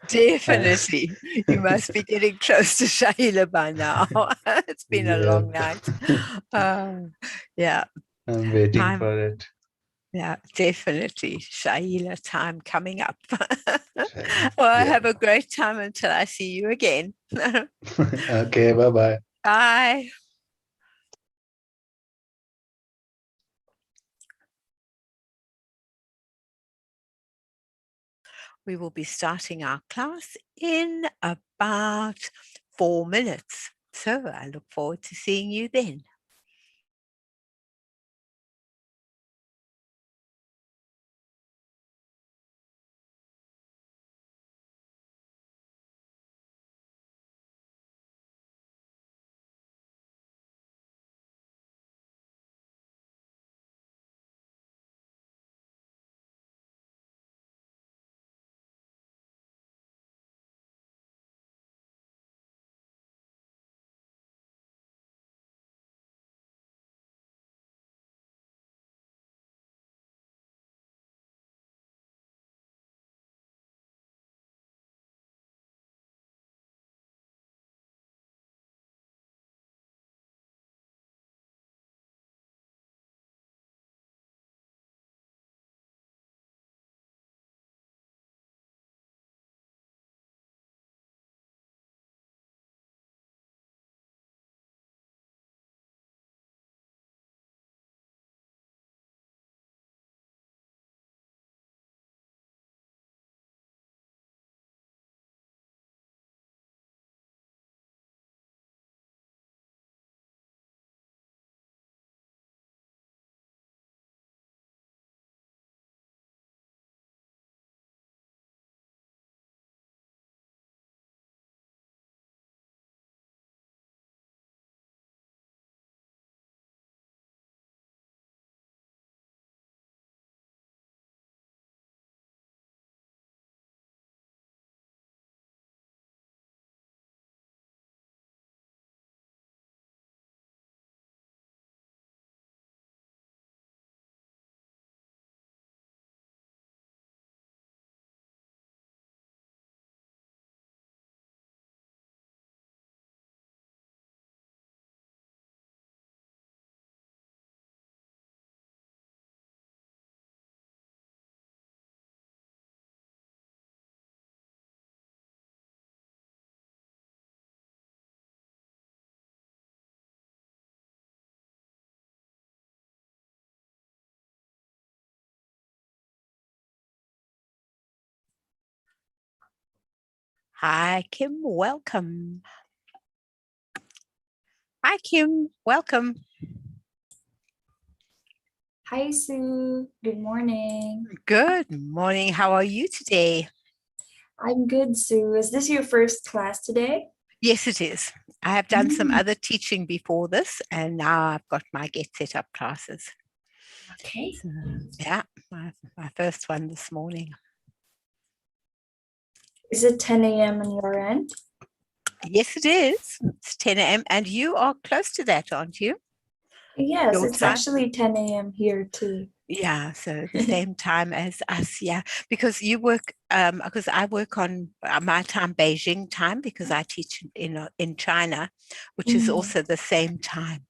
Definitely. You must be getting close to Shahila by now. It's been a Yeah, long night. Yeah, I'm waiting time. for it. Yeah, definitely. Shahila time coming up. Sure. Well, Yeah. have a great time until I see you again. Okay, bye bye. Bye. We will be starting our class in about 4 minutes. So I look forward to seeing you then. Hi, Kim. Welcome. Hi, Kim. Welcome. Hi, Sue. Good morning. Good morning. How are you today? I'm good, Sue. Is this your first class today? Yes, it is. I have done some Mm, other teaching before this, and now I've got my Get Set Up classes. okay. So, yeah, my first one this morning. Is it 10 a.m. on your end? Yes, it is. It's 10 a.m. And you are close to that, aren't you? Yes, Your it's time? actually 10 a.m. here too. Yeah, so the same time as us, yeah. Because you work, because I work on my time, Beijing time, because I teach in China, which is Mm. also the same time.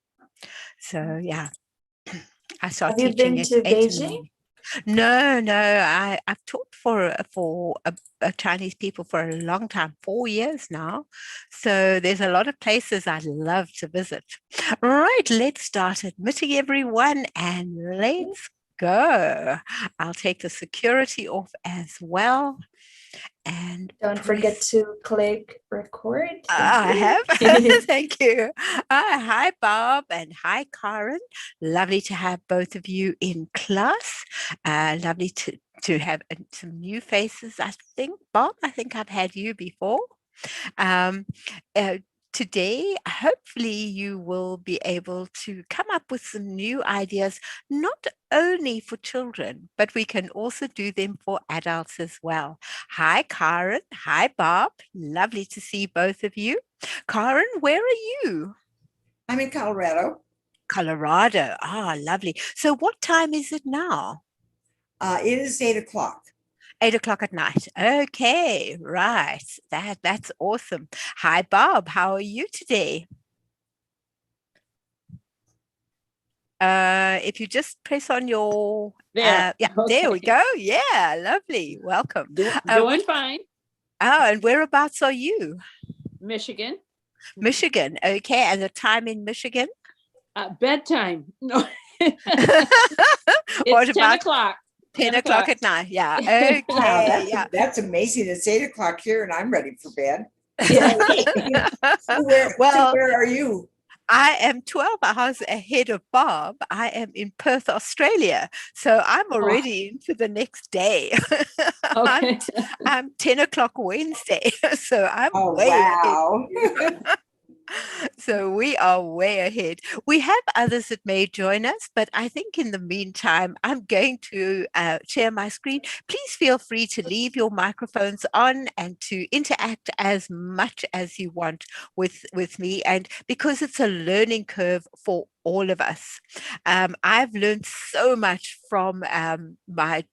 So yeah, I start Have you teaching been at to 8 in the Beijing? morning. No, no, I've taught for Chinese people for a long time, 4 years now. So there's a lot of places I'd love to visit. Right, let's start admitting everyone and let's go. I'll take the security off as well and Don't forget press. to click record. Thank I you. have. Thank you. Hi, Bob, and hi, Karen. Lovely to have both of you in class. Lovely to have some new faces. I think, Bob, I think I've had you before. Um, uh, Today, hopefully, you will be able to come up with some new ideas, not only for children, but we can also do them for adults as well. Hi, Karen. Hi, Bob. Lovely to see both of you. Karen, where are you? I'm in Colorado. Colorado. Ah, lovely. So, what time is it now? It is 8 o'clock. 8 o'clock at night. Okay, right. That's awesome. Hi, Bob. How are you today? If you just press on your There. yeah, there we Okay. go. Yeah, lovely. Welcome. Doing fine. Oh, and whereabouts are you? Michigan. Michigan. Okay, and the time in Michigan? Bedtime. No, What it's 10 about o'clock. 10 o'clock at night? Yeah. Wow, Okay. Yeah. that's amazing. It's 8 o'clock here and I'm ready for bed. Yeah. So Well, where are you? I am 12 hours ahead of Bob. I am in Perth, Australia. So I'm already into the next day. Okay. I'm 10 o'clock Wednesday. So I'm Oh, way ahead. wow. So we are way ahead. We have others that may join us, but I think in the meantime, I'm going to share my screen. Please feel free to leave your microphones on and to interact as much as you want with me. And because it's a learning curve for all of us, I've learned so much from my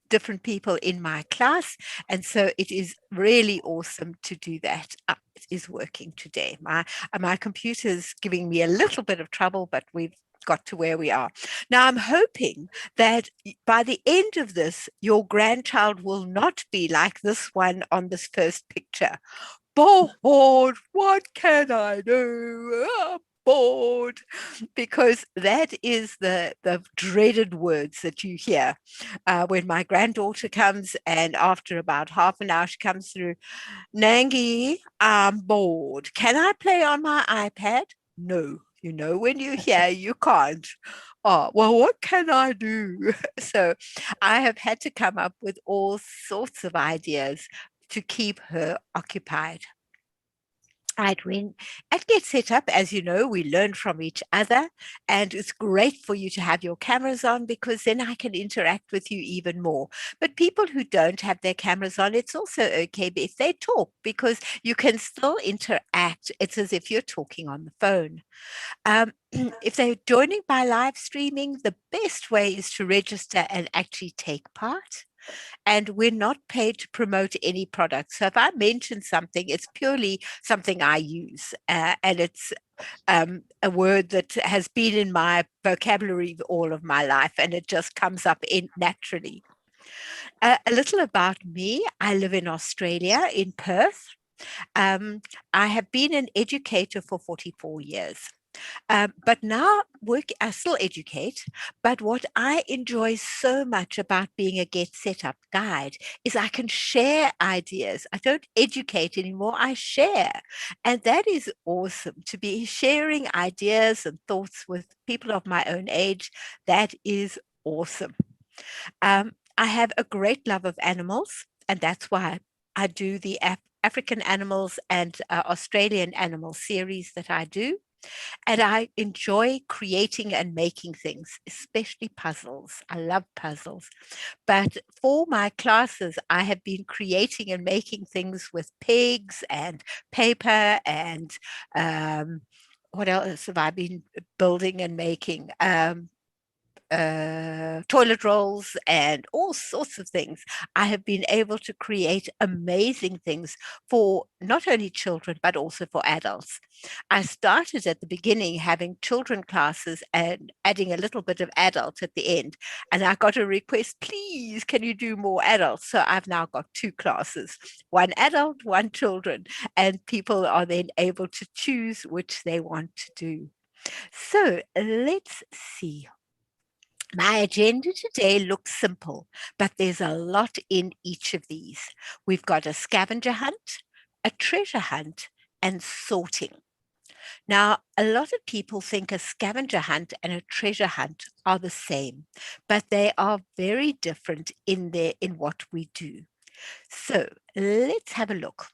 different people in my class. And so it is really awesome to do that. It is working today. My computer's giving me a little bit of trouble, but we've got to where we are. Now, I'm hoping that by the end of this, your grandchild will not be like this one on this first picture. Bored, what can I do? Bored, because that is the dreaded words that you hear when my granddaughter comes, and after about half an hour she comes through. Nangi, I'm bored. Can I play on my iPad? No. You know, when you hear you can't. Oh, well, what can I do? So I have had to come up with all sorts of ideas to keep her occupied. Right, when it gets set up, as you know, we learn from each other, and it's great for you to have your cameras on because then I can interact with you even more. But people who don't have their cameras on, it's also okay if they talk because you can still interact. It's as if you're talking on the phone. If they're joining by live streaming, the best way is to register and actually take part. And we're not paid to promote any product. So if I mention something, it's purely something I use, and it's a word that has been in my vocabulary all of my life, and it just comes up in naturally. A little about me. I live in Australia, in Perth. I have been an educator for 44 years. But now I still educate, but what I enjoy so much about being a Get Set Up guide is I can share ideas. I don't educate anymore, I share. And that is awesome to be sharing ideas and thoughts with people of my own age. That is awesome. I have a great love of animals, and that's why I do the African animals and Australian animal series that I do. And I enjoy creating and making things, especially puzzles. I love puzzles. But for my classes, I have been creating and making things with pigs and paper and what else have I been building and making? Toilet rolls and all sorts of things. I have been able to create amazing things for not only children, but also for adults. I started at the beginning having children classes and adding a little bit of adult at the end. And I got a request, please, can you do more adults? So I've now got 2 classes, one adult, one children, and people are then able to choose which they want to do. So let's see. My agenda today looks simple, but there's a lot in each of these. We've got a scavenger hunt, a treasure hunt, and sorting. Now, a lot of people think a scavenger hunt and a treasure hunt are the same, but they are very different in what we do. So let's have a look.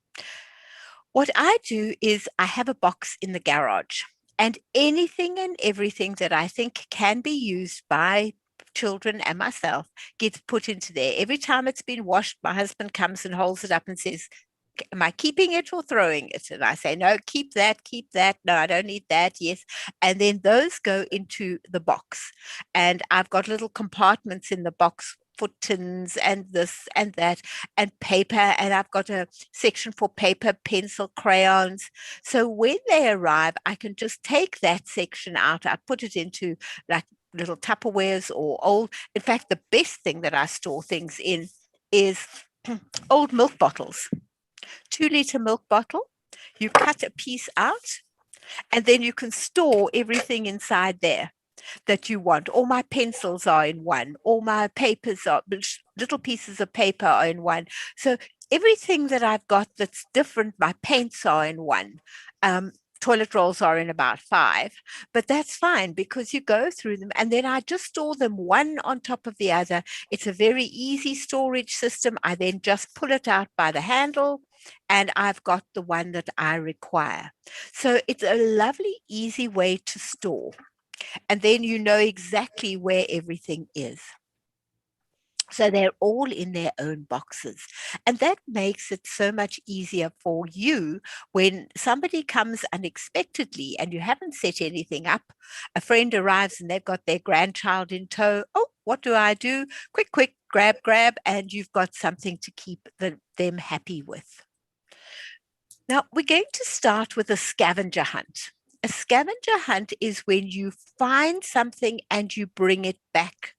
What I do is I have a box in the garage, and anything and everything that I think can be used by children and myself gets put into there. Every time it's been washed, my husband comes and holds it up and says, am I keeping it or throwing it? And I say, no, keep that, keep that. No, I don't need that. Yes. And then those go into the box. And I've got little compartments in the box for tins and this and that and paper. And I've got a section for paper, pencil, crayons. So when they arrive, I can just take that section out. I put it into like little Tupperwares or old. In fact, the best thing that I store things in is old milk bottles. 2-liter milk bottle. You cut a piece out and then you can store everything inside there that you want. All my pencils are in one. All my papers are little pieces of paper are in one. So everything that I've got that's different, my paints are in one. Toilet rolls are in about 5, but that's fine because you go through them and then I just store them one on top of the other. It's a very easy storage system. I then just pull it out by the handle and I've got the one that I require. So it's a lovely, easy way to store. And then you know exactly where everything is. So they're all in their own boxes. And that makes it so much easier for you when somebody comes unexpectedly and you haven't set anything up. A friend arrives and they've got their grandchild in tow. Oh, what do I do? Quick, quick, grab, and you've got something to keep them happy with. Now, we're going to start with a scavenger hunt. A scavenger hunt is when you find something and you bring it back.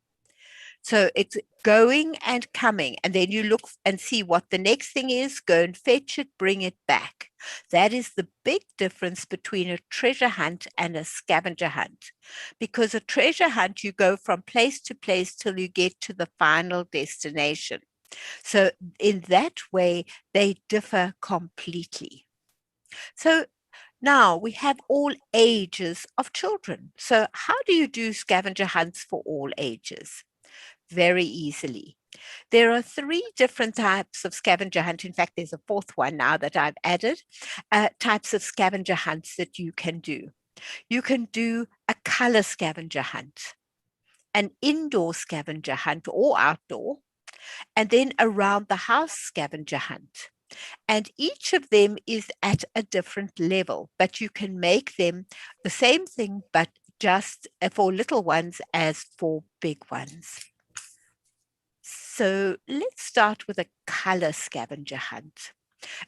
So it's going and coming, and then you look and see what the next thing is, go and fetch it, bring it back. That is the big difference between a treasure hunt and a scavenger hunt. Because a treasure hunt, you go from place to place till you get to the final destination. So in that way, they differ completely. So now we have all ages of children. So how do you do scavenger hunts for all ages? Very easily. There are 3 different types of scavenger hunt. In fact, there's a 4th one now that I've added, types of scavenger hunts that you can do. You can do a color scavenger hunt, an indoor scavenger hunt or outdoor, and then around the house scavenger hunt. And each of them is at a different level, but you can make them the same thing, but just for little ones as for big ones. So let's start with a color scavenger hunt.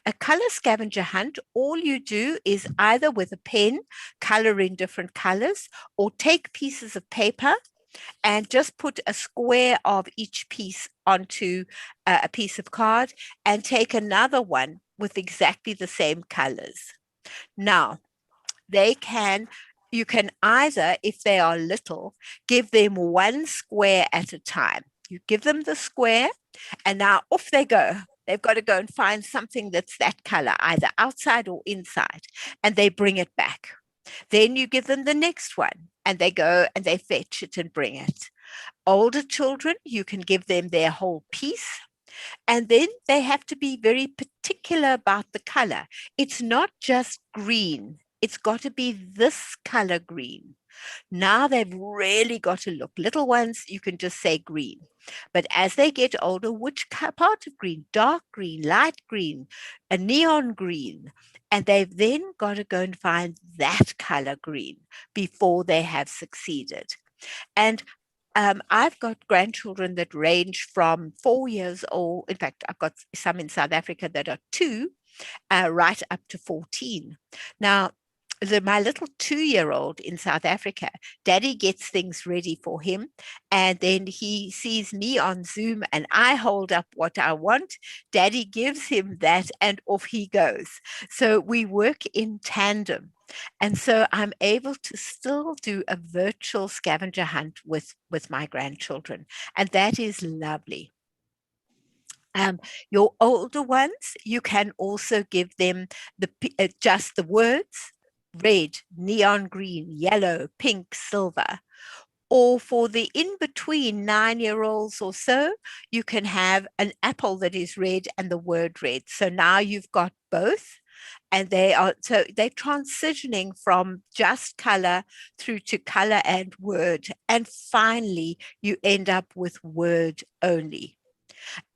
A color scavenger hunt, all you do is either with a pen, color in different colors, or take pieces of paper and just put a square of each piece onto a piece of card and take another one with exactly the same colors. Now, you can either, if they are little, give them one square at a time. You give them the square and now off they go. They've got to go and find something that's that color, either outside or inside, and they bring it back. Then you give them the next one and they go and they fetch it and bring it. Older children, you can give them their whole piece. And then they have to be very particular about the color. It's not just green. It's got to be this color green. Now they've really got to look. Little ones, you can just say green. But as they get older, which part of green? Dark green, light green, a neon green. And they've then got to go and find that color green before they have succeeded. And I've got grandchildren that range from 4 years old. In fact, I've got some in South Africa that are 2, right up to 14. Now, my little 2-year-old in South Africa, Daddy gets things ready for him. And then he sees me on Zoom and I hold up what I want. Daddy gives him that and off he goes. So we work in tandem. And so I'm able to still do a virtual scavenger hunt with my grandchildren. And that is lovely. Your older ones, you can also give them just the words, red, neon green, yellow, pink, silver. Or for the in-between 9-year-olds or so, you can have an apple that is red and the word red. So now you've got both. And they're transitioning from just color through to color and word. And finally, you end up with word only.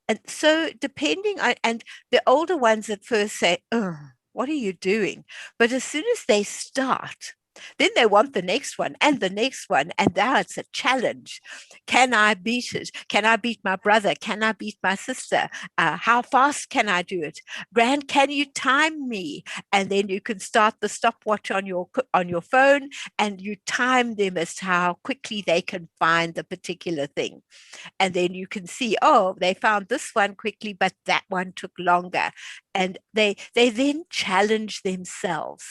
And so depending on, and the older ones at first say, oh, what are you doing? But as soon as they start, Then they want the next one and the next one. And now it's a challenge. Can I beat it? Can I beat my brother? Can I beat my sister? How fast can I do it? Grand, can you time me? And then you can start the stopwatch on your phone, and you time them as to how quickly they can find the particular thing. And then you can see, oh, they found this one quickly, but that one took longer. And they then challenge themselves.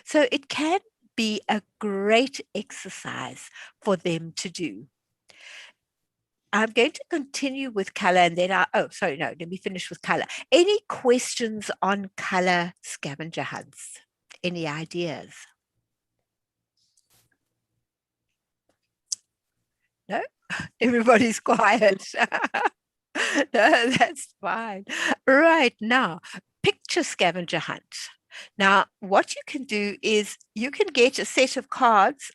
So it can be a great exercise for them to do. I'm going to continue with color, and then let me finish with color. Any questions on color scavenger hunts? Any ideas? No? Everybody's quiet. No, that's fine. Right now, picture scavenger hunt. Now, what you can do is you can get a set of cards,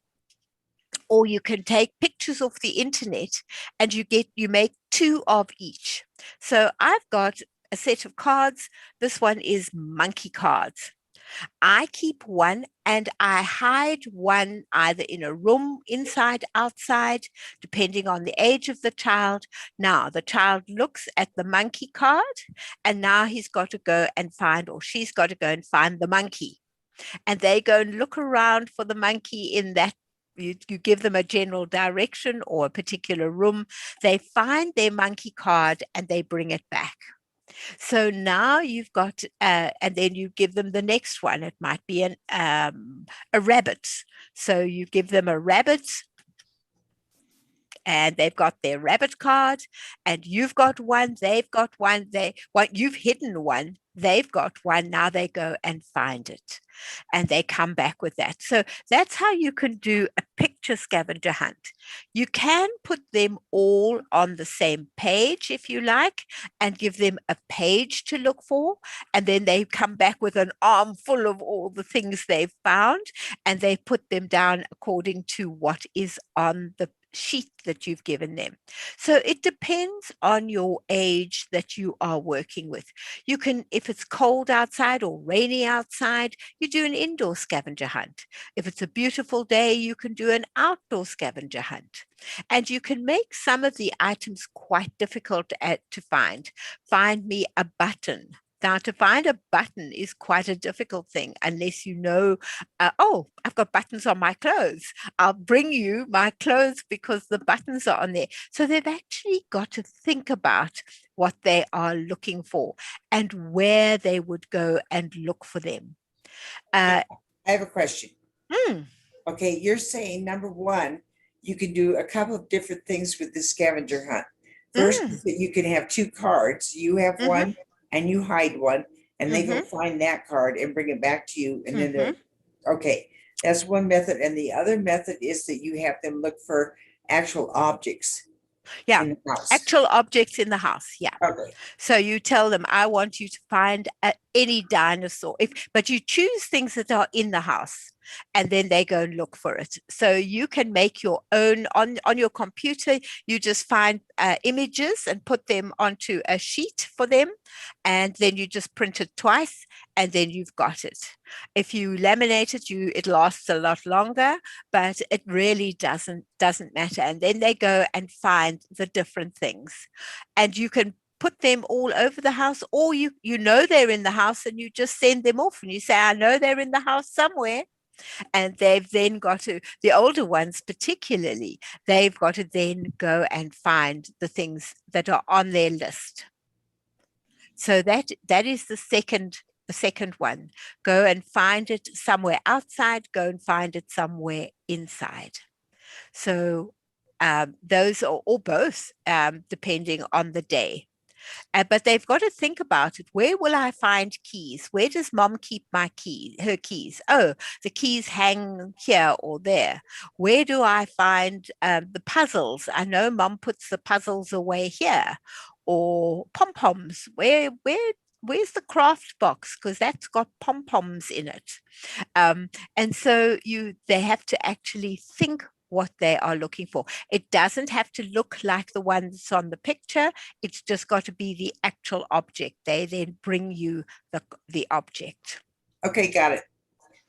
or you can take pictures off the internet, and you make 2 of each. So I've got a set of cards. This one is monkey cards. I keep one and I hide one either in a room, inside, outside, depending on the age of the child. Now, the child looks at the monkey card, and now he's got to go and find, or she's got to go and find the monkey. And they go and look around for the monkey in that. You give them a general direction or a particular room. They find their monkey card and they bring it back. So now you've got, and then you give them the next one. It might be a rabbit. So you give them a rabbit, and they've got their rabbit card, and you've got one, they've got one, you've hidden one, they've got one. Now they go and find it, and they come back with that. So that's how you can do a picture scavenger hunt. You can put them all on the same page if you like, and give them a page to look for, and then they come back with an armful of all the things they've found, and they put them down according to what is on the sheet that you've given them. So it depends on your age that you are working with. You can, if it's cold outside or rainy outside, you do an indoor scavenger hunt. If it's a beautiful day, you can do an outdoor scavenger hunt. And you can make some of the items quite difficult to find. Find me a button. Now, to find a button is quite a difficult thing unless you know, I've got buttons on my clothes. I'll bring you my clothes because the buttons are on there. So they've actually got to think about what they are looking for and where they would go and look for them. I have a question. Hmm. Okay, you're saying number one, you can do a couple of different things with the scavenger hunt. First, is that you can have 2 cards. You have one and you hide one, and they go find that card and bring it back to you. And then okay, that's one method. And the other method is that you have them look for actual objects. Yeah, in the house. actual objects in the house. Yeah. Okay. So you tell them, I want you to find any dinosaur, but you choose things that are in the house, and then they go and look for it. So you can make your own on your computer. You just find images and put them onto a sheet for them, and then you just print it twice, and then you've got it. If you laminate it, it lasts a lot longer, but it really doesn't matter. And then they go and find the different things, and you can put them all over the house, or you know they're in the house and you just send them off and you say, I know they're in the house somewhere. And they've then got to, the older ones particularly, they've got to then go and find the things that are on their list. So that is the second one. Go and find it somewhere outside, go and find it somewhere inside. So those are, or both, depending on the day. But they've got to think about it. Where will I find keys? Where does mom keep her keys? Oh, the keys hang here or there. Where do I find the puzzles? I know mom puts the puzzles away here. Or pom-poms. Where's the craft box? Because that's got pom-poms in it. And so they have to actually think what they are looking for. It doesn't have to look like the one that's on the picture. It's just got to be the actual object. They then bring you the object. Okay, got it.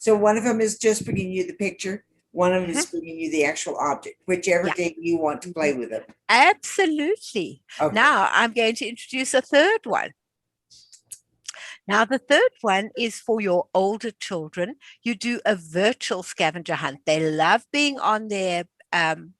So one of them is just bringing you the picture. One of them is bringing you the actual object, whichever Yeah. game you want to play with them. Absolutely. Okay. Now I'm going to introduce a third one. Now, the third one is for your older children. You do a virtual scavenger hunt. They love being on their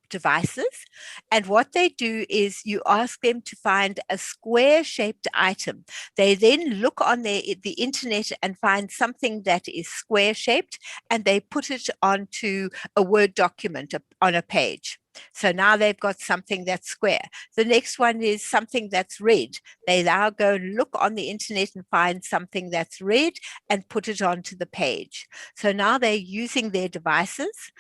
devices. And what they do is you ask them to find a square shaped item. They then look on the internet and find something that is square shaped, and they put it onto a Word document on a page. So now they've got something that's square. The next one is something that's red. They now go look on the internet and find something that's red and put it onto the page. So now they're using their devices,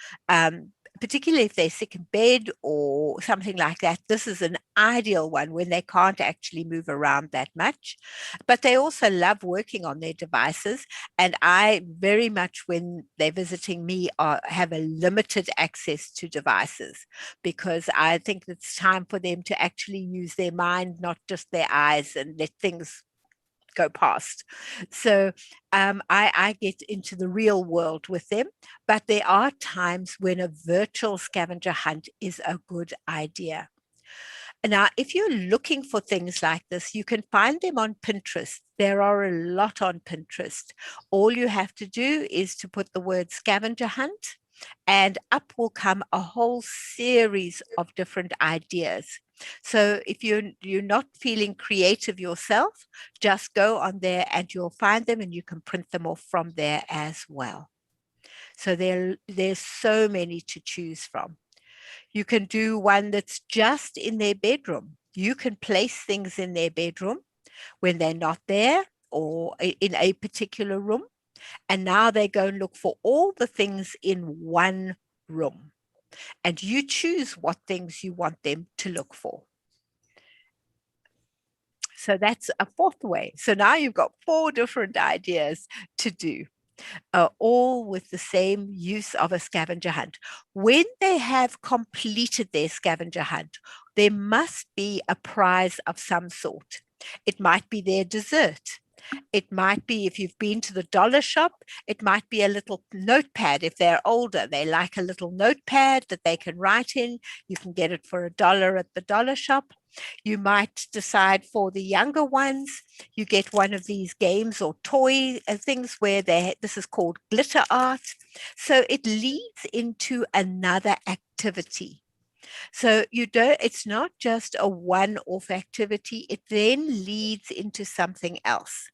particularly if they're sick in bed or something like that. This is an ideal one when they can't actually move around that much. But they also love working on their devices. And I very much, when they're visiting me, have a limited access to devices, because I think it's time for them to actually use their mind, not just their eyes, and let things go past. So I get into the real world with them, but there are times when a virtual scavenger hunt is a good idea. Now, if you're looking for things like this, you can find them on Pinterest. There are a lot on Pinterest. All you have to do is to put the word scavenger hunt, and up will come a whole series of different ideas. So if you're not feeling creative yourself, just go on there and you'll find them, and you can print them off from there as well. So there's so many to choose from. You can do one that's just in their bedroom. You can place things in their bedroom when they're not there or in a particular room. And now they go and look for all the things in one room. And you choose what things you want them to look for. So that's a fourth way. So now you've got 4 different ideas to do, all with the same use of a scavenger hunt. When they have completed their scavenger hunt, there must be a prize of some sort. It might be their dessert. It might be, if you've been to the dollar shop, it might be a little notepad. If they're older, they like a little notepad that they can write in. You can get it for $1 at the dollar shop. You might decide for the younger ones, you get one of these games or toy things where this is called glitter art. So it leads into another activity. So it's not just a one-off activity, it then leads into something else.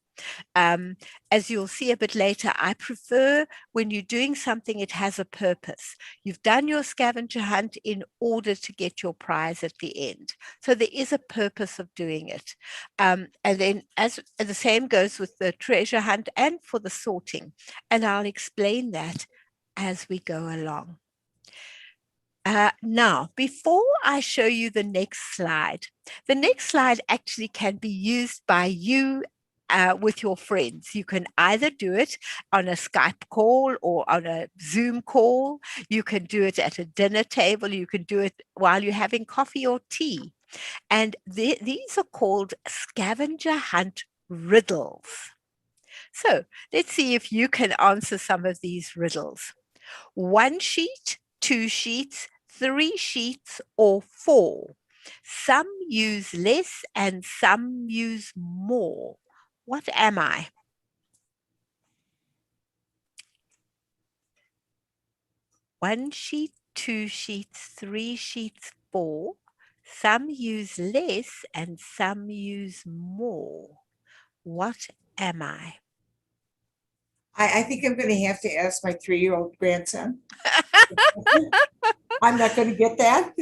As you'll see a bit later, I prefer when you're doing something, it has a purpose. You've done your scavenger hunt in order to get your prize at the end. So there is a purpose of doing it. And then as the same goes with the treasure hunt and for the sorting. And I'll explain that as we go along. Now, before I show you the next slide actually can be used by you with your friends. You can either do it on a Skype call or on a Zoom call. You can do it at a dinner table. You can do it while you're having coffee or tea. And these are called scavenger hunt riddles. So let's see if you can answer some of these riddles. 1 sheet, 2 sheets, 3 sheets, or 4. Some use less and some use more. What am I? One sheet, 2 sheets, 3 sheets, 4. Some use less and some use more. What am I? I think I'm going to have to ask my 3-year-old grandson. I'm not going to get that.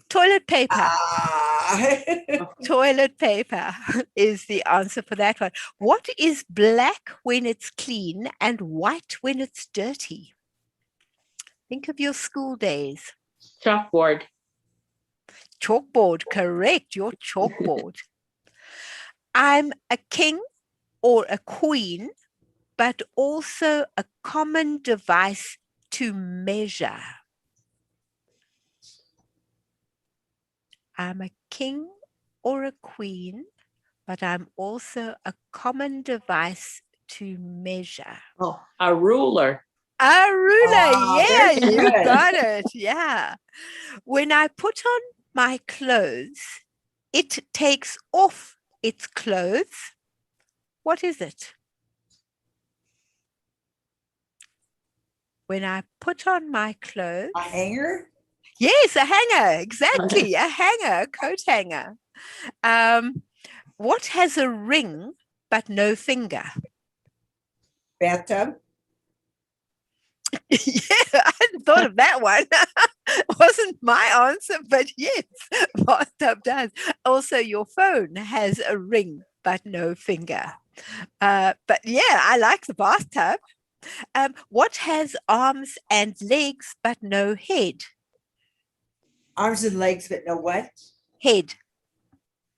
Toilet paper. Ah. Toilet paper is the answer for that one. What is black when it's clean and white when it's dirty? Think of your school days. Chalkboard. Chalkboard, correct, your chalkboard. I'm a king or a queen, but also a common device to measure. I'm a king or a queen, but I'm also a common device to measure? Oh, a ruler. A ruler. Ah, Yeah, very you good. got it. Yeah. When I put on my clothes, it takes off its clothes. What is it? When I put on my clothes. A hanger? Yes, a hanger. Exactly. A hanger, a coat hanger. What has a ring but no finger? Bathtub? Yeah, I hadn't thought of that one. Wasn't my answer, but yes, bathtub does. Also, your phone has a ring but no finger. But yeah, I like the bathtub. What has arms and legs but no head? Arms and legs, but no what? Head.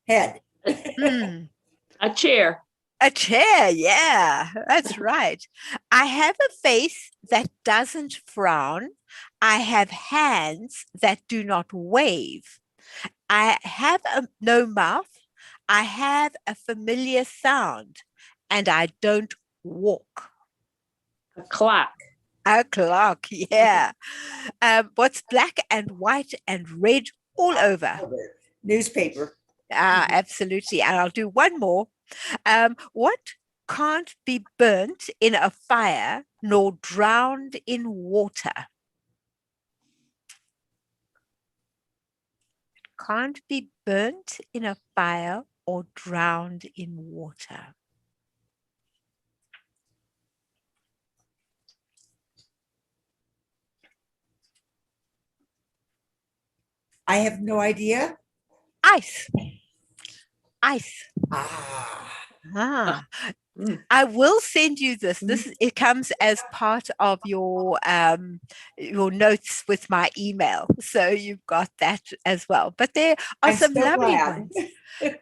Head. Mm. A chair. A chair, yeah, that's right. I have a face that doesn't frown. I have hands that do not wave. I have no mouth. I have a familiar sound, and I don't walk. A clock. A clock, yeah. What's black and white and red all over? Newspaper. Absolutely. And I'll do one more. What can't be burnt in a fire nor drowned in water? Can't be burnt in a fire or drowned in water. I have no idea. Ice. Ice. Ah. I will send you this. It comes as part of your notes with my email, so you've got that as well. But there are I'm some so lovely glad. ones,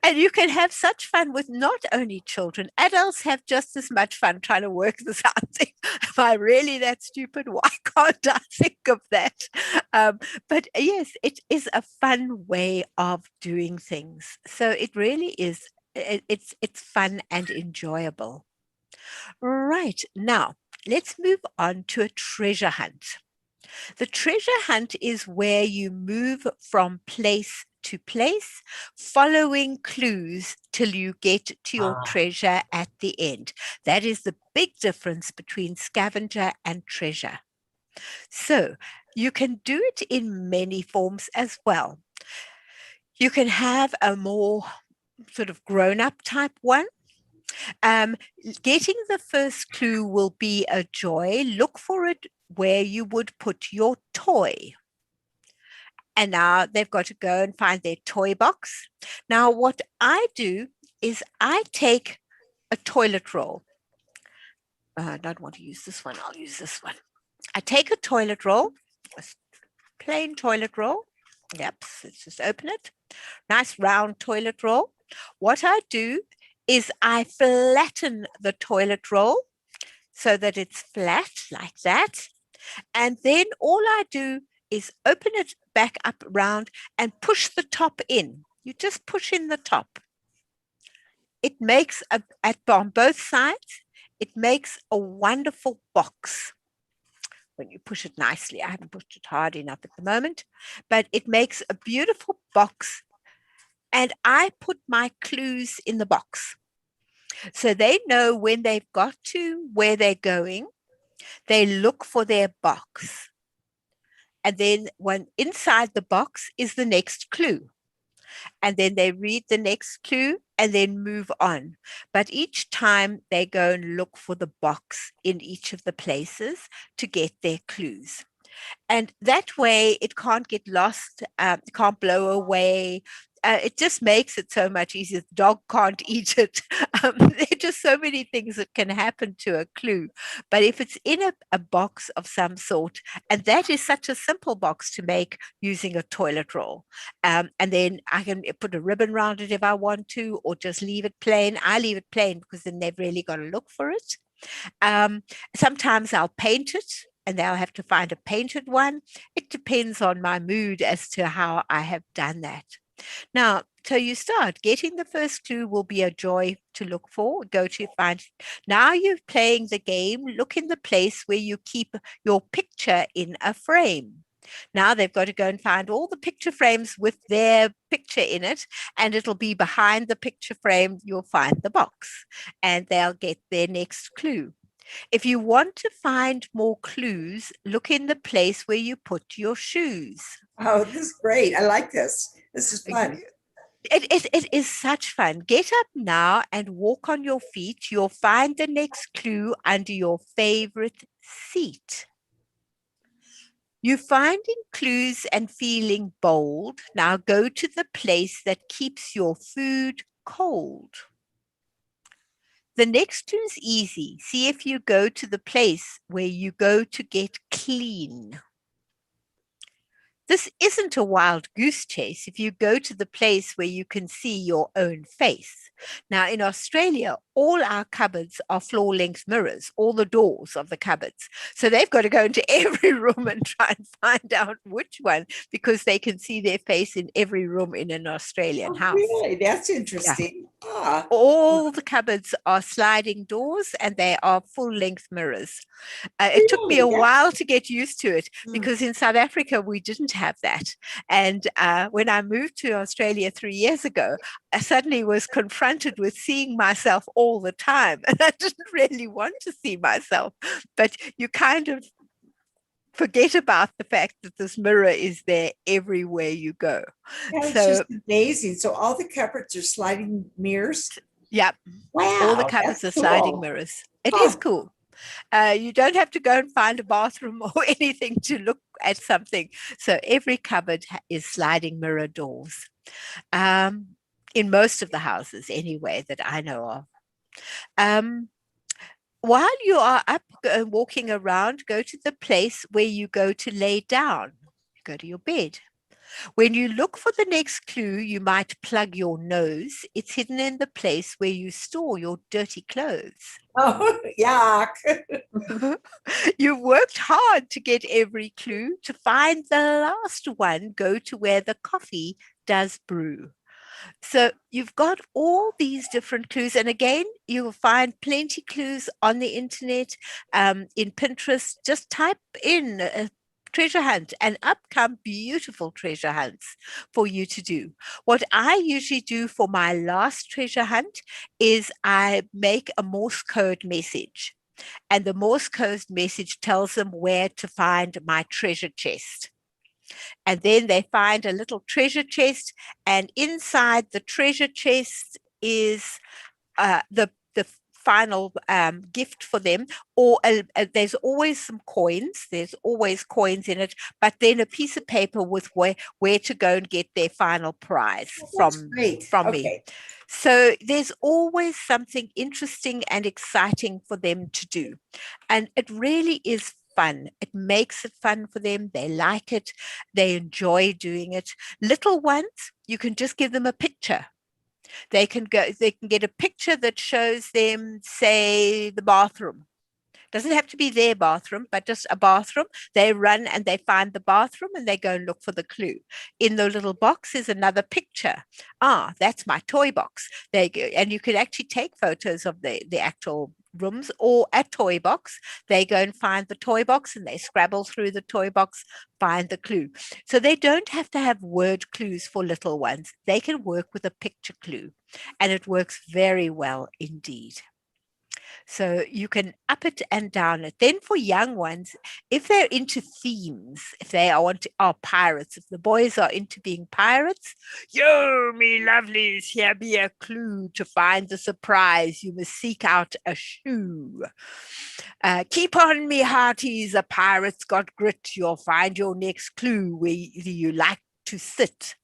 and you can have such fun with not only children. Adults have just as much fun trying to work this out. Am I really that stupid? Why can't I think of that? But yes, it is a fun way of doing things. So it really is. It's fun and enjoyable. Right, now let's move on to a treasure hunt. The treasure hunt is where you move from place to place, following clues till you get to your treasure at the end. That is the big difference between scavenger and treasure. So you can do it in many forms as well. You can have a more sort of grown-up type one. Getting the first clue will be a joy. Look for it where you would put your toy. And now they've got to go and find their toy box. Now, what I do is I take a toilet roll. I don't want to use this one. I'll use this one. I take a toilet roll, a plain toilet roll. Yep, let's just open it. Nice round toilet roll. What I do is I flatten the toilet roll so that it's flat like that. And then all I do is open it back up round and push the top in. You just push in the top. It makes, on both sides, it makes a wonderful box. When you push it nicely, I haven't pushed it hard enough at the moment, but it makes a beautiful box. And I put my clues in the box. So they know when they've got to where they're going, they look for their box. And then when inside the box is the next clue. And then they read the next clue and then move on. But each time they go and look for the box in each of the places to get their clues. And that way it can't get lost, it can't blow away. It just makes it so much easier. The dog can't eat it. There are just so many things that can happen to a clue. But if it's in a box of some sort, and that is such a simple box to make using a toilet roll. And then I can put a ribbon around it if I want to, or just leave it plain. I leave it plain because then they've really got to look for it. Sometimes I'll paint it, and they'll have to find a painted one. It depends on my mood as to how I have done that. Now, So you start. Getting the first clue will be a joy to look for. Go to find. Now you're playing the game. Look in the place where you keep your picture in a frame. Now they've got to go and find all the picture frames with their picture in it, and it'll be behind the picture frame. You'll find the box, and they'll get their next clue. If you want to find more clues, look in the place where you put your shoes. Oh, this is great. I like this. This is fun. It is such fun. Get up now and walk on your feet. You'll find the next clue under your favorite seat. You're finding clues and feeling bold. Now go to the place that keeps your food cold. The next clue is easy. See if you go to the place where you go to get clean. This isn't a wild goose chase if you go to the place where you can see your own face. Now, in Australia, all our cupboards are floor-length mirrors, all the doors of the cupboards. So they've got to go into every room and try and find out which one, because they can see their face in every room in an Australian house. Really? That's interesting. Ah, All the cupboards are sliding doors and they are full-length mirrors. It took me a Really? while to get used to it Mm. because in South Africa, we didn't have that. And when I moved to Australia 3 years ago, I suddenly was confronted with seeing myself all the time. And I didn't really want to see myself, but you kind of forget about the fact that this mirror is there everywhere you go. yeah, it's So, just amazing. So all the cupboards are sliding mirrors. yeah, Wow. all the cupboards are that's sliding cool. mirrors. It is Huh. cool. You don't have to go and find a bathroom or anything to look at something. So every cupboard is sliding mirror doors. In most of the houses anyway that I know of. While you are up walking around, go to the place where you go to lay down. You go to your bed. When you look for the next clue, you might plug your nose. It's hidden in the place where you store your dirty clothes. Oh, yuck. You've worked hard to get every clue. To find the last one, go to where the coffee does brew. So you've got all these different clues. And again, you will find plenty clues on the internet, in Pinterest. Just type in treasure hunt and up come beautiful treasure hunts for you to do. What I usually do for my last treasure hunt is I make a Morse code message. And the Morse code message tells them where to find my treasure chest. And then they find a little treasure chest, and inside the treasure chest is the final gift for them, or there's always some coins. There's always coins in it, but then a piece of paper with where to go and get their final prize That's great. from me. Okay. So there's always something interesting and exciting for them to do. And it really is fun. It makes it fun for them. They like it. They enjoy doing it. Little ones, you can just give them a picture. They can get a picture that shows them, say, the bathroom. Doesn't have to be their bathroom, but just a bathroom. They run and they find the bathroom and they go and look for the clue. In the little box is another picture. Ah, that's my toy box. They go, and you could actually take photos of the actual rooms, or a toy box. They go and find the toy box and they scrabble through the toy box, find the clue. So they don't have to have word clues for little ones. They can work with a picture clue, and it works very well indeed. So you can up it and down it. Then for young ones, if they're into themes, if they are pirates, if the boys are into being pirates, yo, me lovelies, here be a clue. To find the surprise, you must seek out a shoe. Keep on, me hearties, a pirate's got grit. You'll find your next clue where you like to sit.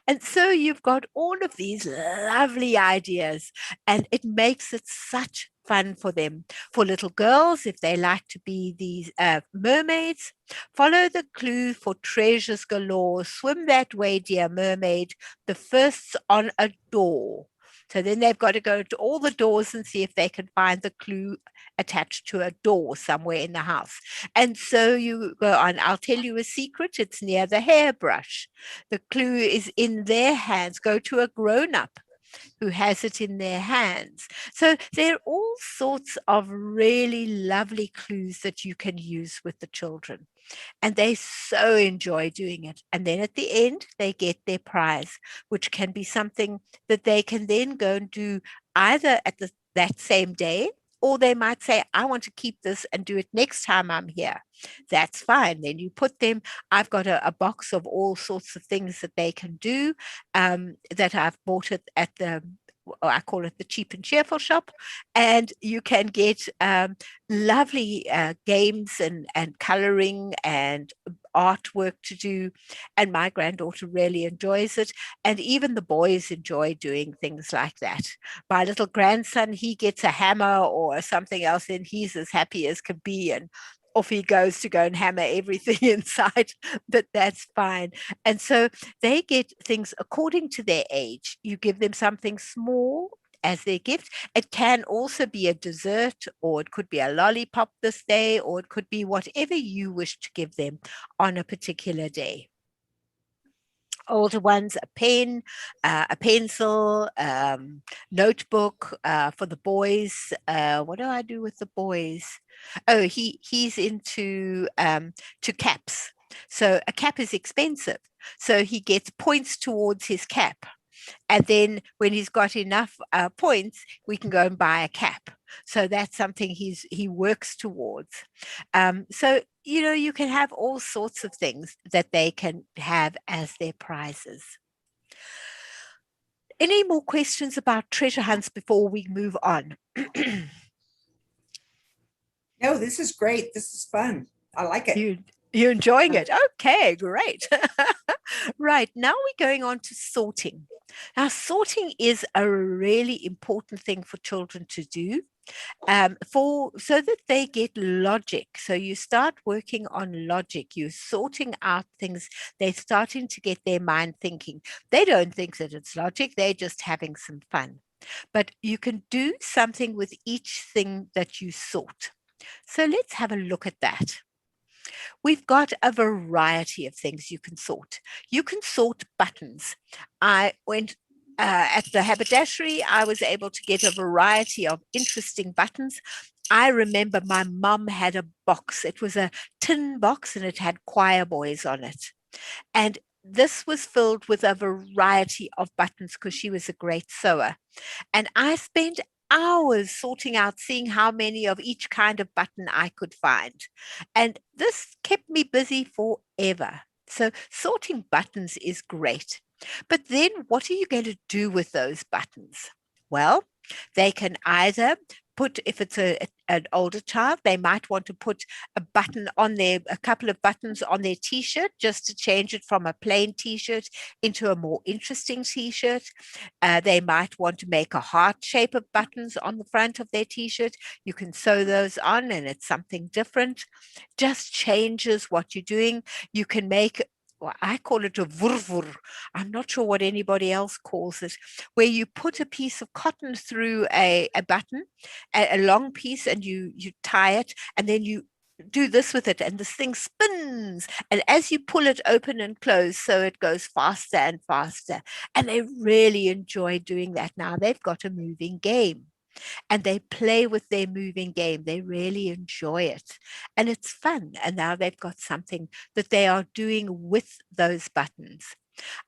And so you've got all of these lovely ideas, and it makes it such fun for them. For little girls, if they like to be these mermaids, follow the clue for treasures galore. Swim that way, dear mermaid. The first's on a door. So then they've got to go to all the doors and see if they can find the clue attached to a door somewhere in the house. And so you go on, I'll tell you a secret, it's near the hairbrush. The clue is in their hands. Go to a grown-up who has it in their hands. So there are all sorts of really lovely clues that you can use with the children. And they so enjoy doing it. And then at the end, they get their prize, which can be something that they can then go and do either at that same day, or they might say, I want to keep this and do it next time I'm here. That's fine. Then you put them, I've got a box of all sorts of things that they can do that I've bought at the, I call it the cheap and cheerful shop. And you can get lovely games and coloring and artwork to do. And my granddaughter really enjoys it. And even the boys enjoy doing things like that. My little grandson, he gets a hammer or something else, and he's as happy as can be. And off he goes to go and hammer everything inside, but that's fine. And so they get things according to their age. You give them something small as their gift. It can also be a dessert, or it could be a lollipop this day, or it could be whatever you wish to give them on a particular day. Older ones, a pen, a pencil, notebook for the boys. What do I do with the boys? Oh, he's into to caps. So a cap is expensive. So he gets points towards his cap. And then when he's got enough points, we can go and buy a cap. So that's something he works towards. So, you can have all sorts of things that they can have as their prizes. Any more questions about treasure hunts before we move on? No, this is great. This is fun. I like it. You're enjoying it. Okay, great. Right, now we're going on to sorting. Now, sorting is a really important thing for children to do. So that they get logic. So you start working on logic. You're sorting out things. They're starting to get their mind thinking. They don't think that it's logic. They're just having some fun. But you can do something with each thing that you sort. So let's have a look at that. We've got a variety of things you can sort. You can sort buttons. I went at the haberdashery, I was able to get a variety of interesting buttons. I remember my mum had a box. It was a tin box and it had choir boys on it. And this was filled with a variety of buttons because she was a great sewer. And I spent hours sorting out, seeing how many of each kind of button I could find. And this kept me busy forever. So sorting buttons is great. But then what are you going to do with those buttons? Well, they can either put, if it's an older child, they might want to put a couple of buttons on their t-shirt just to change it from a plain t-shirt into a more interesting t-shirt. They might want to make a heart shape of buttons on the front of their t-shirt. You can sew those on and it's something different. Just changes what you're doing. You can make, well, I call it a vurvur. I'm not sure what anybody else calls it, where you put a piece of cotton through a button, a long piece, and you tie it, and then you do this with it, and this thing spins. And as you pull it open and close, so it goes faster and faster. And they really enjoy doing that now. They've got a moving game. And they play with their moving game. They really enjoy it. And it's fun. And now they've got something that they are doing with those buttons.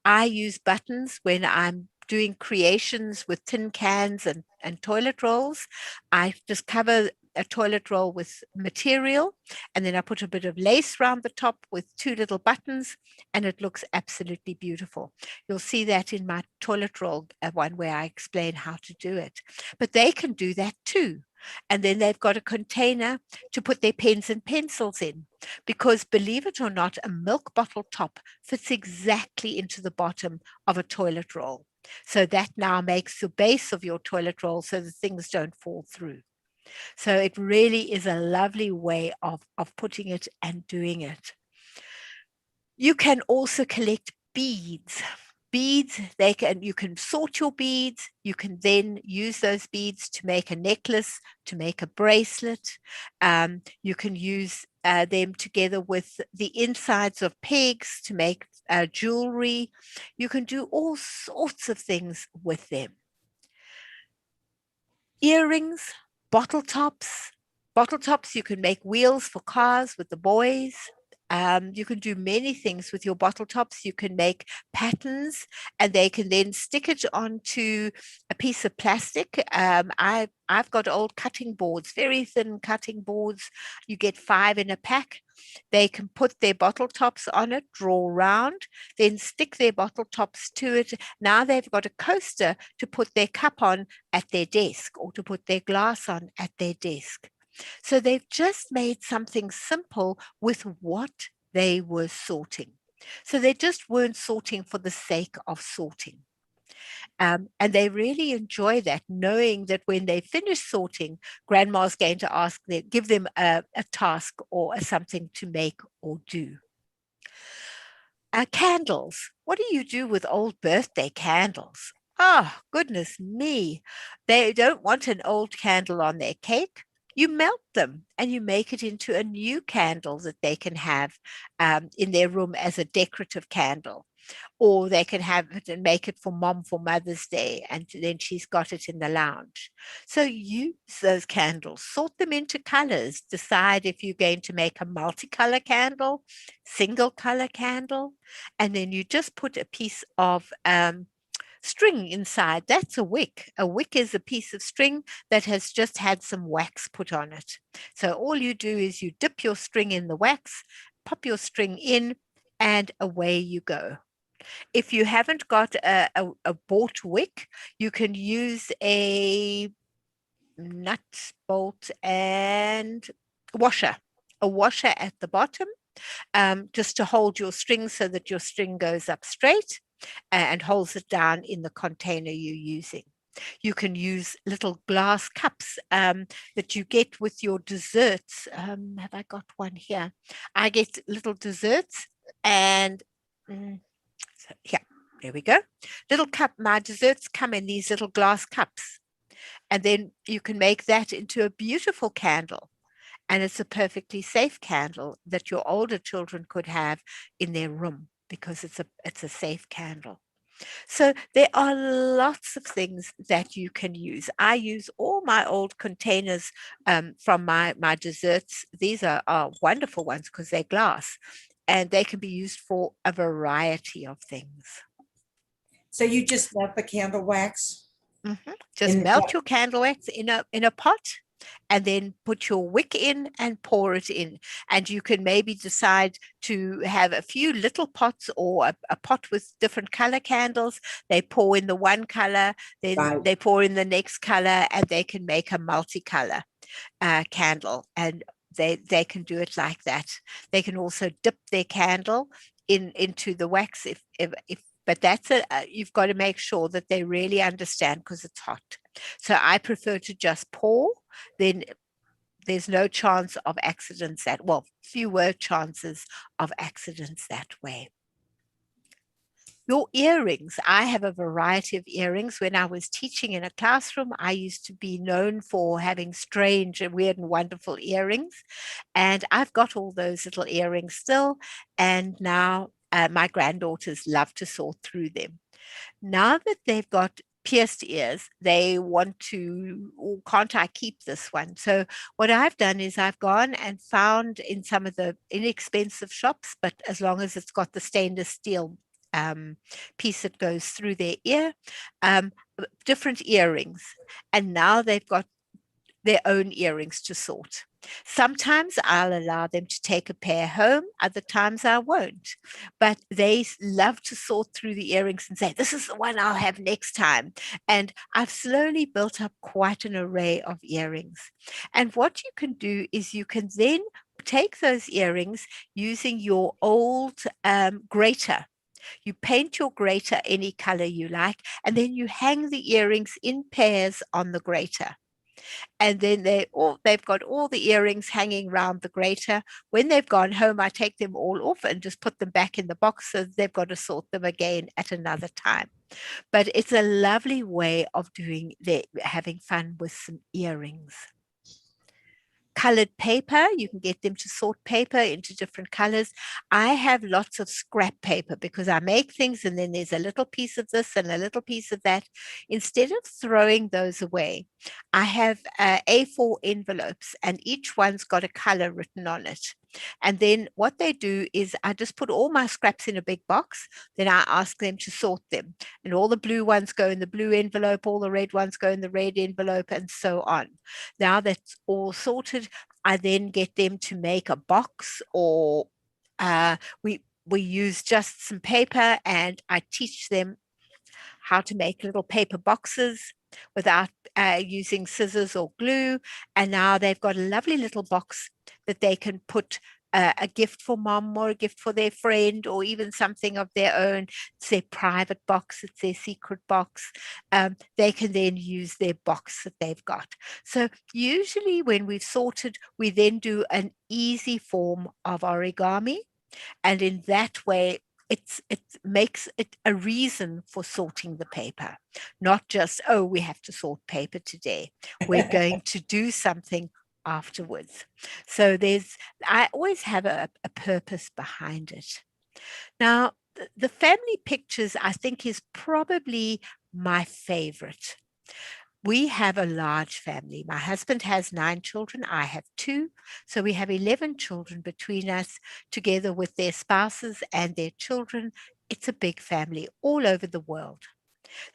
I use buttons when I'm doing creations with tin cans and toilet rolls. I just cover a toilet roll with material, and then I put a bit of lace around the top with 2 little buttons, and it looks absolutely beautiful. You'll see that in my toilet roll one where I explain how to do it. But they can do that too. And then they've got a container to put their pens and pencils in, because believe it or not, a milk bottle top fits exactly into the bottom of a toilet roll. So that now makes the base of your toilet roll so that things don't fall through. So it really is a lovely way of putting it and doing it. You can also collect beads. beads, you can sort your beads. You can then use those beads to make a necklace, to make a bracelet. You can use them together with the insides of pigs to make jewelry. You can do all sorts of things with them. Earrings, bottle tops. Bottle tops, you can make wheels for cars with the boys. You can do many things with your bottle tops. You can make patterns, and they can then stick it onto a piece of plastic. I've got old cutting boards, very thin cutting boards. You get 5 in a pack. They can put their bottle tops on it, draw round, then stick their bottle tops to it. Now they've got a coaster to put their cup on at their desk, or to put their glass on at their desk. So they've just made something simple with what they were sorting. So they just weren't sorting for the sake of sorting. And they really enjoy that, knowing that when they finish sorting, grandma's going to give them a task or something to make or do. Candles. What do you do with old birthday candles? Oh, goodness me. They don't want an old candle on their cake. You melt them and you make it into a new candle that they can have in their room as a decorative candle. Or they can have it and make it for mom for Mother's Day, and then she's got it in the lounge. So use those candles, sort them into colors, decide if you're going to make a multicolor candle, single color candle, and then you just put a piece of string inside. That's a wick. A wick is a piece of string that has just had some wax put on it. So all you do is you dip your string in the wax, pop your string in, and away you go. If you haven't got a bought wick, you can use a nut, bolt, and a washer at the bottom, just to hold your string so that your string goes up straight and holds it down in the container you're using. You can use little glass cups that you get with your desserts. Have I got one here? I get little desserts, and so here, there we go. Little cup, my desserts come in these little glass cups. And then you can make that into a beautiful candle. And it's a perfectly safe candle that your older children could have in their room, because it's a safe candle. So there are lots of things that you can use. I use all my old containers from my desserts. These are wonderful ones because they're glass, and they can be used for a variety of things. So you just melt the candle wax? Just melt your candle wax in a pot, and then put your wick in and pour it in. And you can maybe decide to have a few little pots, or a pot with different color candles. They pour in the one color, then they pour in the next color, and they can make a multicolor candle. And they can do it like that. They can also dip their candle into the wax if but that's you've got to make sure that they really understand, because it's hot. So I prefer to just pour. Then there's no chance of accidents fewer chances of accidents that way. Your earrings. I have a variety of earrings. When I was teaching in a classroom, I used to be known for having strange and weird and wonderful earrings. And I've got all those little earrings still. And now my granddaughters love to sort through them. Now that they've got pierced ears, they want to, oh, can't I keep this one? So what I've done is I've gone and found in some of the inexpensive shops, but as long as it's got the stainless steel piece that goes through their ear, different earrings. And now they've got their own earrings to sort. Sometimes I'll allow them to take a pair home, other times I won't. But they love to sort through the earrings and say, this is the one I'll have next time. And I've slowly built up quite an array of earrings. And what you can do is you can then take those earrings using your old grater. You paint your grater any color you like, and then you hang the earrings in pairs on the grater. And then they've got all the earrings hanging around the grater. When they've gone home, I take them all off and just put them back in the box, so they've got to sort them again at another time. But it's a lovely way of having fun with some earrings. Colored paper, you can get them to sort paper into different colors. I have lots of scrap paper because I make things and then there's a little piece of this and a little piece of that. Instead of throwing those away, I have A4 envelopes and each one's got a color written on it. And then what they do is I just put all my scraps in a big box. Then I ask them to sort them. And all the blue ones go in the blue envelope, all the red ones go in the red envelope, and so on. Now that's all sorted, I then get them to make a box, or we use just some paper and I teach them how to make little paper boxes without using scissors or glue. And now they've got a lovely little box that they can put a gift for mom or a gift for their friend or even something of their own. It's their private box, it's their secret box. They can then use their box that they've got. So usually when we've sorted, we then do an easy form of origami. And in that way, it makes it a reason for sorting the paper, not just, oh, we have to sort paper today. We're going to do something afterwards. So I always have a purpose behind it. Now, the family pictures, I think, is probably my favorite. We have a large family. My husband has 9 children. I have 2. So we have 11 children between us, together with their spouses and their children. It's a big family all over the world.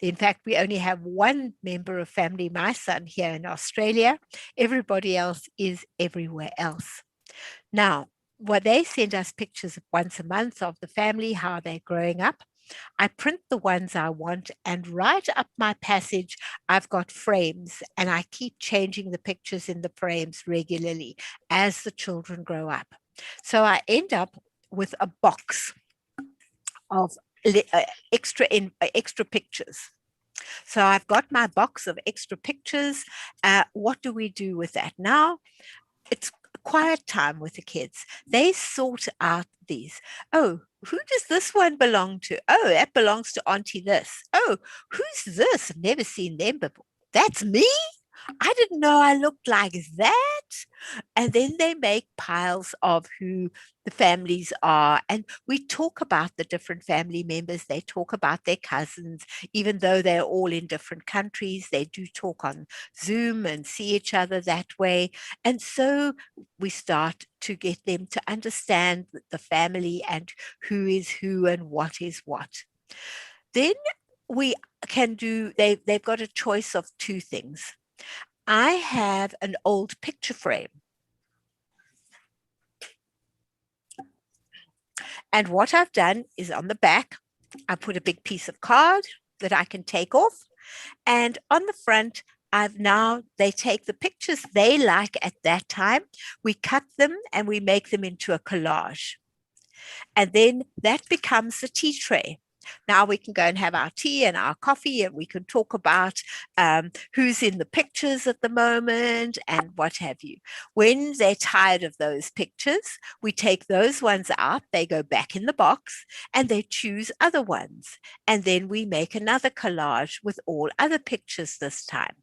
In fact, we only have one member of family, my son, here in Australia. Everybody else is everywhere else. Now, they send us pictures once a month of the family, how they're growing up. I print the ones I want, and right up my passage, I've got frames, and I keep changing the pictures in the frames regularly as the children grow up. So I end up with a box of extra pictures. So I've got my box of extra pictures. What do we do with that? Now, it's quiet time with the kids. They sort out these. Oh, who does this one belong to? Oh, that belongs to Auntie this. Oh, who's this? I've never seen them before. That's me? I didn't know I looked like that. And then they make piles of who the families are. And we talk about the different family members. They talk about their cousins, even though they're all in different countries. They do talk on Zoom and see each other that way. And so we start to get them to understand the family and who is who and what is what. Then we can do, they've got a choice of 2 things. I have an old picture frame. And what I've done is on the back, I put a big piece of card that I can take off. And on the front, they take the pictures they like at that time. We cut them and we make them into a collage. And then that becomes the tea tray. Now we can go and have our tea and our coffee, and we can talk about who's in the pictures at the moment and what have you. When they're tired of those pictures, we take those ones out, they go back in the box, and they choose other ones. And then we make another collage with all other pictures this time.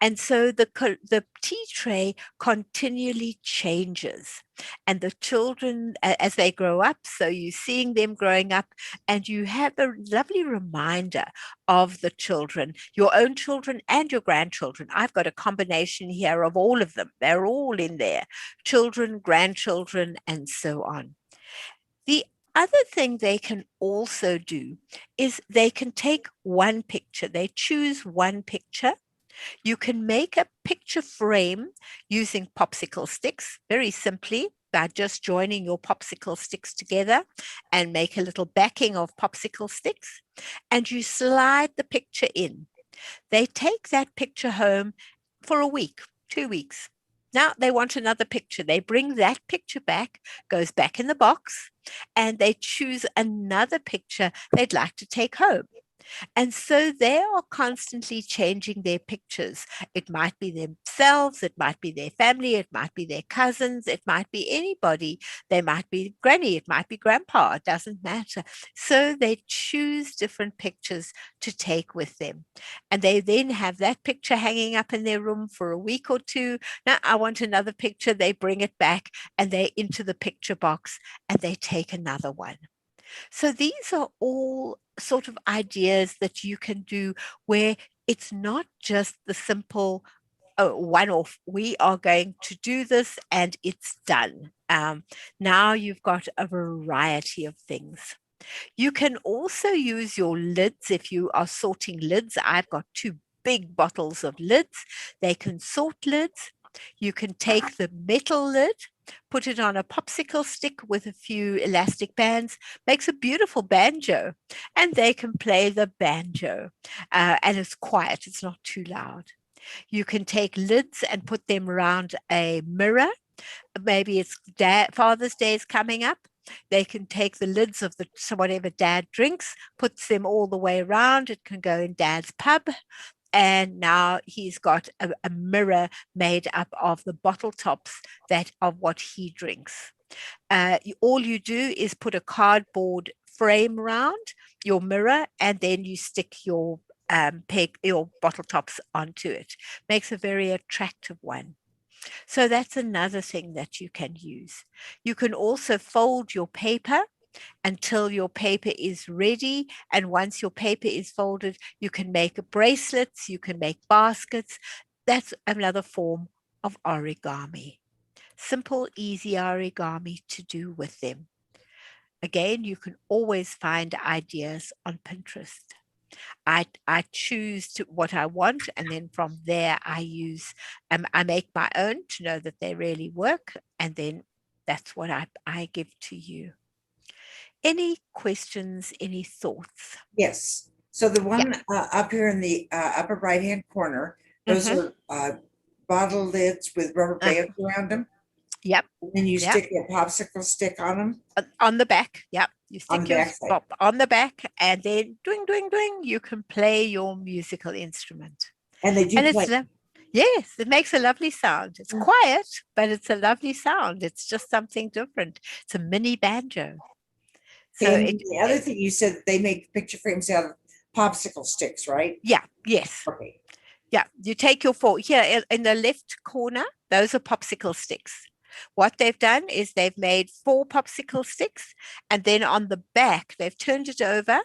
And so the tea tray continually changes. And the children, as they grow up, so you're seeing them growing up, and you have a lovely reminder of the children, your own children and your grandchildren. I've got a combination here of all of them. They're all in there, children, grandchildren, and so on. The other thing they can also do is they can take one picture. They choose one picture. You can make a picture frame using popsicle sticks, very simply, by just joining your popsicle sticks together and make a little backing of popsicle sticks, and you slide the picture in. They take that picture home for a week, 2 weeks. Now they want another picture. They bring that picture back, goes back in the box, and they choose another picture they'd like to take home. And so they are constantly changing their pictures. It might be themselves, it might be their family, it might be their cousins, it might be anybody. They might be granny, it might be grandpa, it doesn't matter. So they choose different pictures to take with them. And they then have that picture hanging up in their room for a week or two. Now, I want another picture. They bring it back and they into the picture box and they take another one. So these are all sort of ideas that you can do where it's not just the simple one off. We are going to do this and it's done. Now you've got a variety of things. You can also use your lids if you are sorting lids. I've got two big bottles of lids. They can sort lids. You can take the metal lid, put it on a popsicle stick with a few elastic bands, makes a beautiful banjo, and they can play the banjo. And it's quiet, it's not too loud. You can take lids and put them around a mirror. Maybe it's Father's Day is coming up. They can take the lids of whatever dad drinks, puts them all the way around. It can go in dad's pub. And now he's got a mirror made up of the bottle tops of what he drinks. All you do is put a cardboard frame around your mirror, and then you stick your bottle tops onto it. Makes a very attractive one. So that's another thing that you can use. You can also fold your paper until your paper is ready. And once your paper is folded, you can make bracelets, you can make baskets. That's another form of origami. Simple, easy origami to do with them. Again, you can always find ideas on Pinterest. I choose what I want, and then from there I make my own to know that they really work, and then that's what I give to you. Any questions, any thoughts? Yes. So the one up here in the upper right-hand corner, those are bottle lids with rubber bands around them. Yep. And then you stick a popsicle stick on them. On the back, yep. You stick your backside. on the back, and then doing, doing, doing, you can play your musical instrument. And they do And play. yes, it makes a lovely sound. It's quiet, but it's a lovely sound. It's just something different. It's a mini banjo. So And the other thing you said, they make picture frames out of popsicle sticks, right? Yeah, yes. Okay. Yeah, you take your here in the left corner, those are popsicle sticks. What they've done is they've made 4 popsicle sticks, and then on the back, they've turned it over,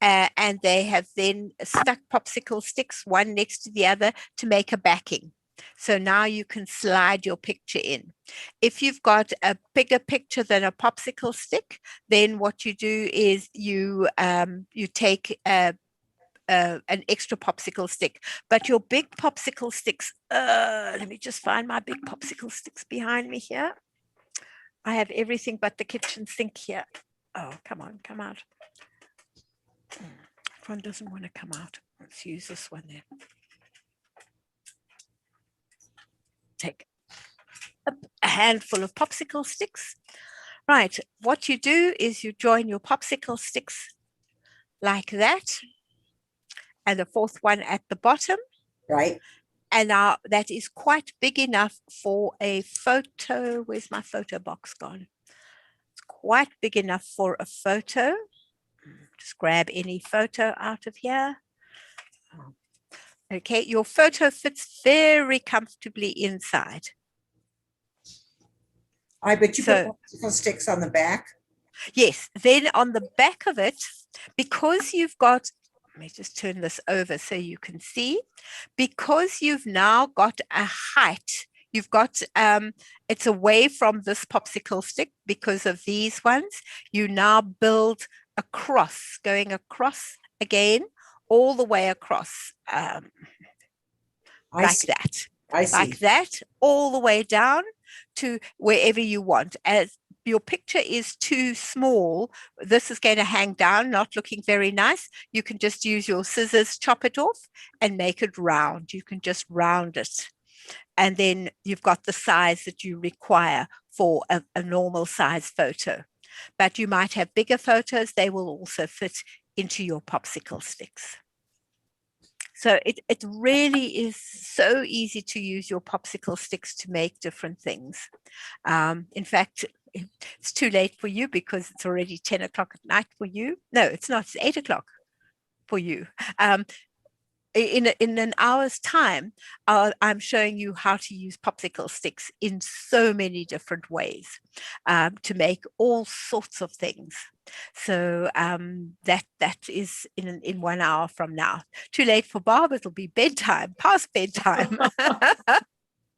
and they have then stuck popsicle sticks one next to the other to make a backing. So now you can slide your picture in. If you've got a bigger picture than a popsicle stick, then what you do is you take an extra popsicle stick. But your big popsicle sticks, let me just find my big popsicle sticks behind me here. I have everything but the kitchen sink here. Oh, come on, come out. That one doesn't want to come out. Let's use this one then. Take a handful of popsicle sticks. Right, what you do is you join your popsicle sticks like that, and the 4th one at the bottom. Right. And now that is quite big enough for a photo. Where's my photo box gone? It's quite big enough for a photo. Just grab any photo out of here. Okay, your photo fits very comfortably inside. I bet you put popsicle sticks on the back. Yes, then on the back of it, because you've got, let me just turn this over so you can see, because you've now got a height, you've got, it's away from this popsicle stick because of these ones, you now build a cross, going across again, all the way across, like that. I see. Like that, all the way down to wherever you want. As your picture is too small, this is going to hang down, not looking very nice. You can just use your scissors, chop it off, and make it round. You can just round it. And then you've got the size that you require for a normal size photo. But you might have bigger photos. They will also fit into your popsicle sticks. So it really is so easy to use your popsicle sticks to make different things. In fact, it's too late for you because it's already 10 o'clock at night for you. No, it's not. It's 8 o'clock for you. In an hour's time, I'm showing you how to use popsicle sticks in so many different ways to make all sorts of things. So that is in 1 hour from now. Too late for Bob. It'll be bedtime, past bedtime.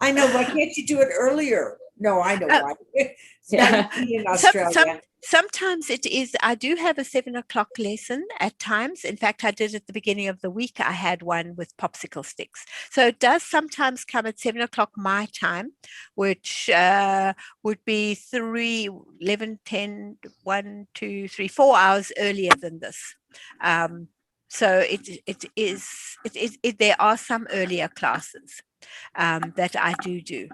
I know. Why can't you do it earlier? No, I know why. It's Yeah. 19 in Australia. Sometimes it is. I do have a 7 o'clock lesson at times. In fact, I did at the beginning of the week. I had one with popsicle sticks. So it does sometimes come at 7 o'clock my time, which would be 3, 11, 10, 1, 2, 3, 4 hours earlier than this. So there are some earlier classes that I do.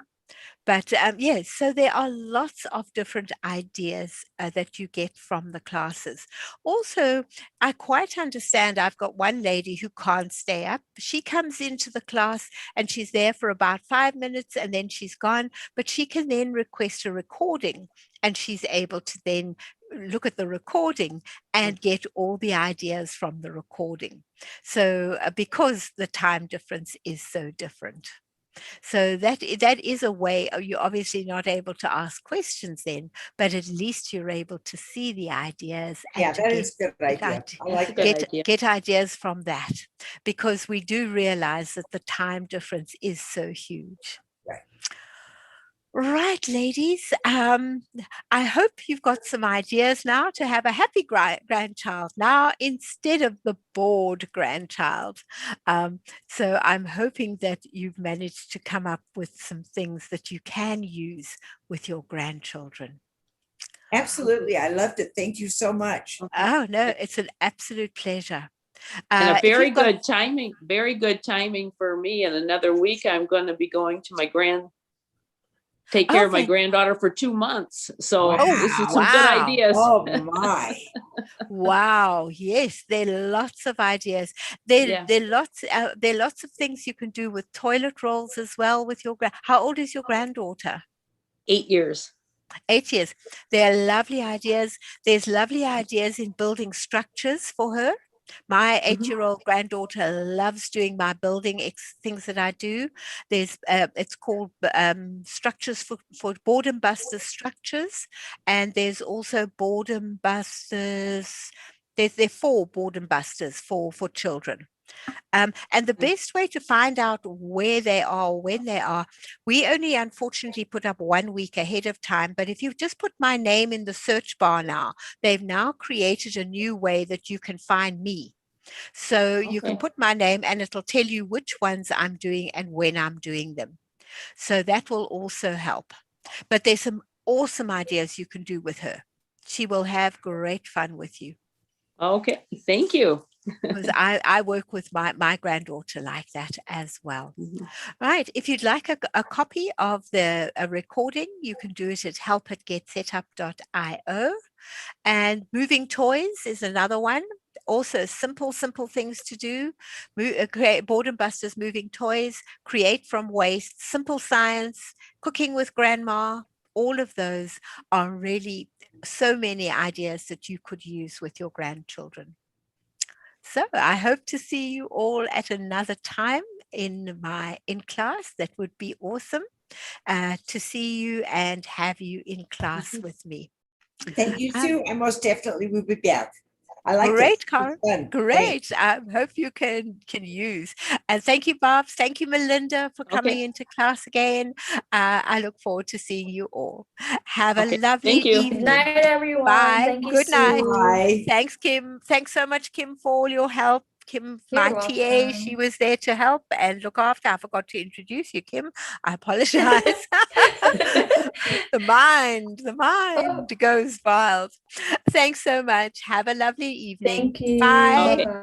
But yes, so there are lots of different ideas that you get from the classes. Also, I quite understand. I've got one lady who can't stay up. She comes into the class and she's there for about 5 minutes and then she's gone. But she can then request a recording and she's able to then look at the recording and get all the ideas from the recording. So because the time difference is so different. So that is a way. You're obviously not able to ask questions then, but at least you're able to see the ideas and Yeah, to that get, is a good idea. I like Good that. idea. get ideas from that, because we do realize that the time difference is so huge. Right. Right, ladies. I hope you've got some ideas now to have a happy grandchild now instead of the bored grandchild. So I'm hoping that you've managed to come up with some things that you can use with your grandchildren. Absolutely. I loved it. Thank you so much. Oh, no, it's an absolute pleasure. And a If very you've got- good timing for me. In another week, I'm going to be going to take care of my Okay. granddaughter for 2 months. So Wow. this is some good Wow. ideas. Oh my. Wow, yes, there are lots of ideas. Yeah. There are lots of things you can do with toilet rolls as well with your how old is your granddaughter? 8 years. 8 years. There are lovely ideas. There's lovely ideas in building structures for her. My 8-year-old granddaughter loves doing my building things that I do. There's it's called structures for Boredom Busters structures, and there's also Boredom Busters. There are 4 Boredom Busters for children. And the best way to find out where they are, when they are, we only unfortunately put up 1 week ahead of time. But if you just put my name in the search bar now, they've now created a new way that you can find me. So you can Okay. put my name and it'll tell you which ones I'm doing and when I'm doing them. So that will also help. But there's some awesome ideas you can do with her. She will have great fun with you. Okay. Thank you. Because I work with my granddaughter like that as well. Right. If you'd like a copy of a recording, you can do it at help@getsetup.io. And moving toys is another one. Also simple things to do. Create Boredom Busters moving toys, create from waste, simple science, cooking with grandma. All of those are really so many ideas that you could use with your grandchildren. So I hope to see you all at another time in class. That would be awesome to see you and have you in class with me. Thank you, Sue. I most definitely will be back. I like Great, it. Karen. Fun. Great. I hope you can use. And thank you, Bob. Thank you, Melinda, for coming into class again. I look forward to seeing you all. Have a lovely Thank you. evening. Good night, everyone. Bye. Thank you, Good night. Sue. Bye. Thanks, Kim. Thanks so much, Kim, for all your help. Kim, You're my TA, she welcome. was there to help and look after. I forgot to introduce you, Kim. I apologize. The mind goes wild. Thanks so much. Have a lovely evening. Thank you. Bye. Okay. Bye-bye.